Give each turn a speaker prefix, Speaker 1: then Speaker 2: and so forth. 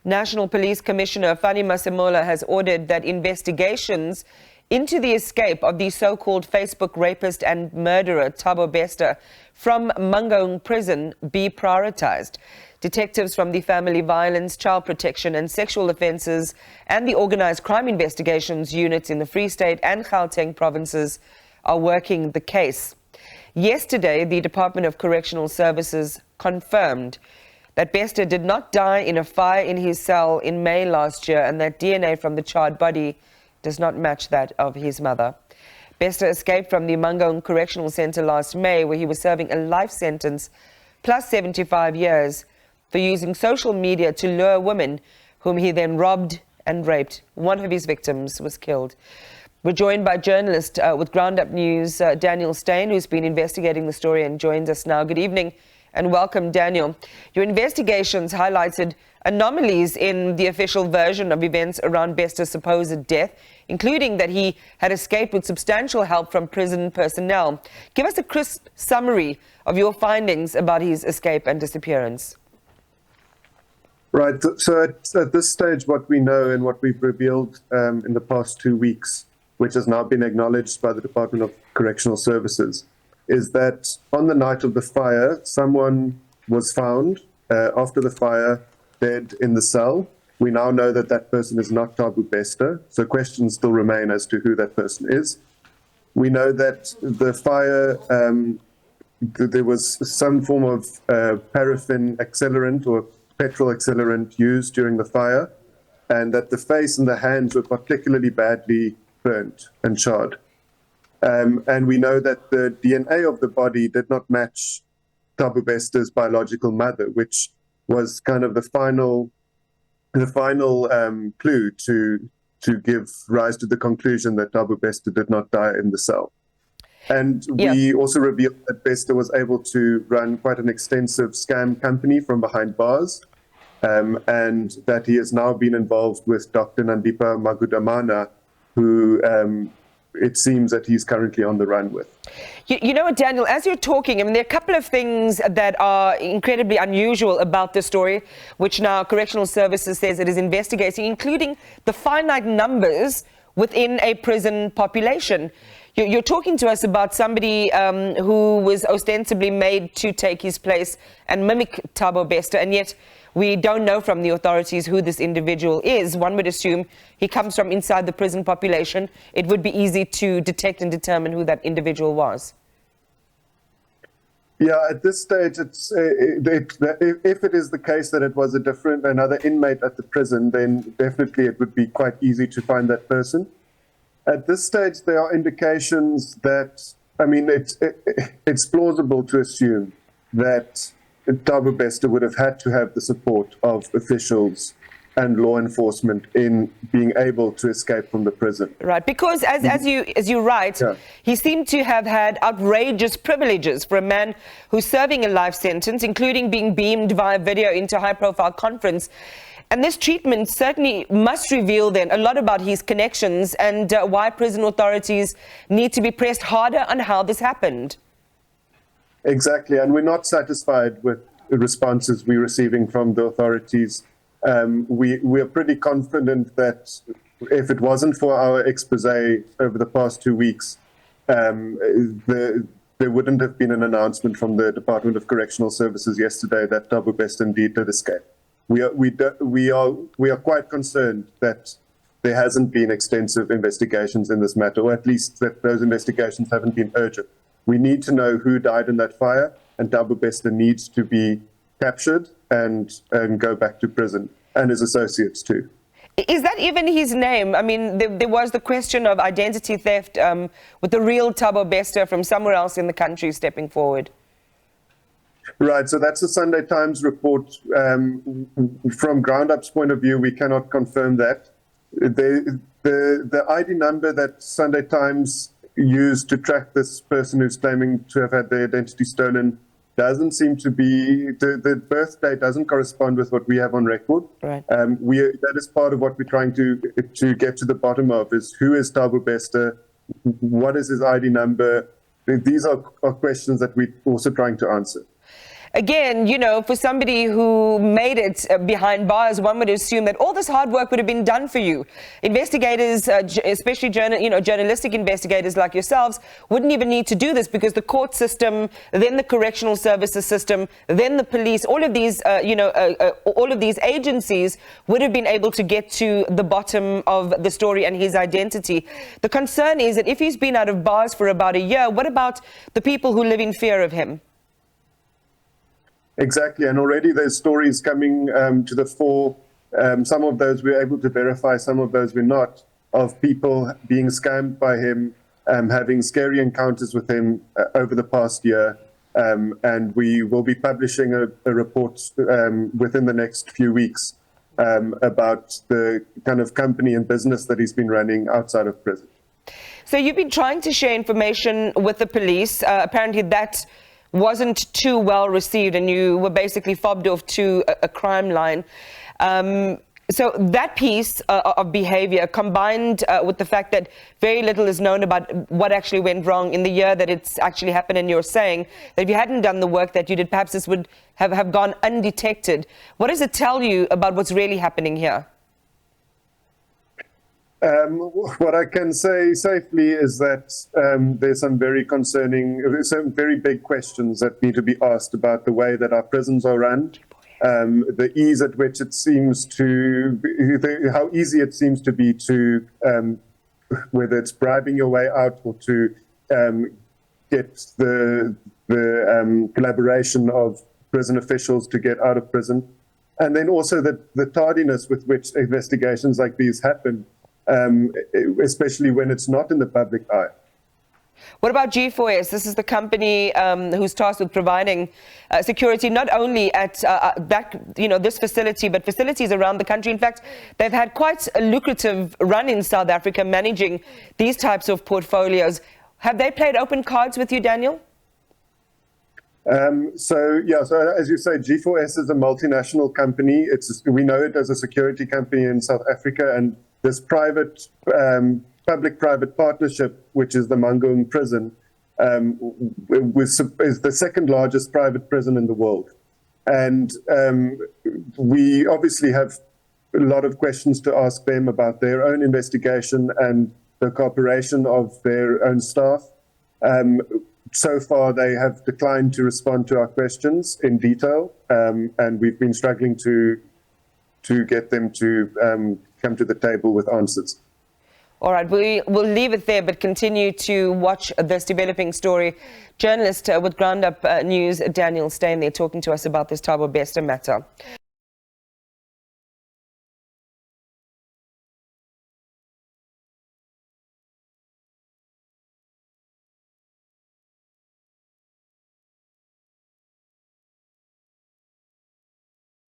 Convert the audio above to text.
Speaker 1: National Police Commissioner Fani Masemola has ordered that investigations into the escape of the so-called Facebook rapist and murderer Thabo Bester from Mangaung prison be prioritized. Detectives from the Family Violence, Child Protection and Sexual Offences and the Organised Crime Investigations units in the Free State and Gauteng provinces are working the case. Yesterday, the Department of Correctional Services confirmed that Bester did not die in a fire in his cell in May last year and that DNA from the charred body does not match that of his mother. Bester escaped from the Mangaung Correctional Centre last May, where he was serving a life sentence plus 75 years for using social media to lure women whom he then robbed and raped. One of his victims was killed. We're joined by journalist with Ground Up News, Daniel Steyn, who's been investigating the story and joins us now. Good evening and welcome, Daniel. Your investigations highlighted anomalies in the official version of events around Bester's supposed death, including that he had escaped with substantial help from prison personnel. Give us a crisp summary of your findings about his escape and disappearance.
Speaker 2: Right. So at this stage, what we know and what we've revealed in the past 2 weeks, which has now been acknowledged by the Department of Correctional Services, is that on the night of the fire, someone was found after the fire dead in the cell. We now know that that person is not Thabo Bester, so questions still remain as to who that person is. We know that the fire, there was some form of paraffin accelerant or petrol accelerant used during the fire, and that the face and the hands were particularly badly burnt and charred. And we know that the DNA of the body did not match Thabo Bester's biological mother, which was kind of the final clue to give rise to the conclusion that Thabo Bester did not die in the cell. And we also revealed that Bester was able to run quite an extensive scam company from behind bars, and that he has now been involved with Dr. Nandipa Magudamana, who it seems that he's currently on the run with.
Speaker 1: You know what, Daniel, as you're talking, I mean, there are a couple of things that are incredibly unusual about this story, which now Correctional Services says it is investigating, including the finite numbers within a prison population. You're talking to us about somebody who was ostensibly made to take his place and mimic Thabo Bester, and yet we don't know from the authorities who this individual is. One would assume he comes from inside the prison population. It would be easy to detect and determine who that individual was.
Speaker 2: Yeah, at this stage, if it is the case that it was another inmate at the prison, then definitely it would be quite easy to find that person. At this stage, there are indications that, I mean, it's plausible to assume that Thabo Bester would have had to have the support of officials and law enforcement in being able to escape from the prison.
Speaker 1: Right, because as you write, he seemed to have had outrageous privileges for a man who's serving a life sentence, including being beamed via video into a high-profile conference. And this treatment certainly must reveal then a lot about his connections and why prison authorities need to be pressed harder on how this happened.
Speaker 2: Exactly, and we're not satisfied with the responses we're receiving from the authorities. We are pretty confident that if it wasn't for our expose over the past 2 weeks, there wouldn't have been an announcement from the Department of Correctional Services yesterday that Thabo Bester indeed did escape. We are quite concerned that there hasn't been extensive investigations in this matter, or at least that those investigations haven't been urgent. We need to know who died in that fire, and Thabo Bester needs to be captured and go back to prison, and his associates too.
Speaker 1: Is that even his name? I mean, there was the question of identity theft with the real Thabo Bester from somewhere else in the country stepping forward.
Speaker 2: Right, so that's the Sunday Times report. From Ground Up's point of view, we cannot confirm that. The ID number that Sunday Times used to track this person who's claiming to have had their identity stolen doesn't seem to be, the birth date doesn't correspond with what we have on record.
Speaker 1: Right.
Speaker 2: That is part of what we're trying to get to the bottom of, is who is Thabo Bester, what is his ID number. These are questions that we're also trying to answer.
Speaker 1: again, you know, for somebody who made it behind bars, one would assume that all this hard work would have been done for you. Investigators, especially journalistic investigators like yourselves, wouldn't even need to do this because the court system, then the correctional services system, then the police, all of these, all of these agencies would have been able to get to the bottom of the story and his identity. The concern is that if he's been out of bars for about a year, what about the people who live in fear of him?
Speaker 2: Exactly, and already there's stories coming to the fore. Some of those we're able to verify, some of those we're not, of people being scammed by him, having scary encounters with him over the past year. And we will be publishing a report within the next few weeks about the kind of company and business that he's been running outside of prison.
Speaker 1: So you've been trying to share information with the police. Apparently that wasn't too well received and you were basically fobbed off to a crime line. So that piece of behavior combined with the fact that very little is known about what actually went wrong in the year that it's actually happened, and you're saying that if you hadn't done the work that you did, perhaps this would have gone undetected. What does it tell you about what's really happening here?
Speaker 2: What I can say safely is that there's some very big questions that need to be asked about the way that our prisons are run, the ease at which it seems to, how easy it seems to be to, whether it's bribing your way out or to get the collaboration of prison officials to get out of prison, and then also the tardiness with which investigations like these happen. Especially when it's not in the public eye.
Speaker 1: What about G4S? This is the company who's tasked with providing security not only at this facility, but facilities around the country. In fact, they've had quite a lucrative run in South Africa managing these types of portfolios. Have they played open cards with you, Daniel?
Speaker 2: So as you say, G4S is a multinational company. We know it as a security company in South Africa, and this private, public-private partnership, which is the Mangaung prison, is the second largest private prison in the world. And we obviously have a lot of questions to ask them about their own investigation and the cooperation of their own staff. So far, they have declined to respond to our questions in detail, and we've been struggling to get them to come to the table with answers.
Speaker 1: All right, we'll leave it there, but continue to watch this developing story. Journalist with Ground Up News, Daniel Steyn, there talking to us about this Thabo Bester matter.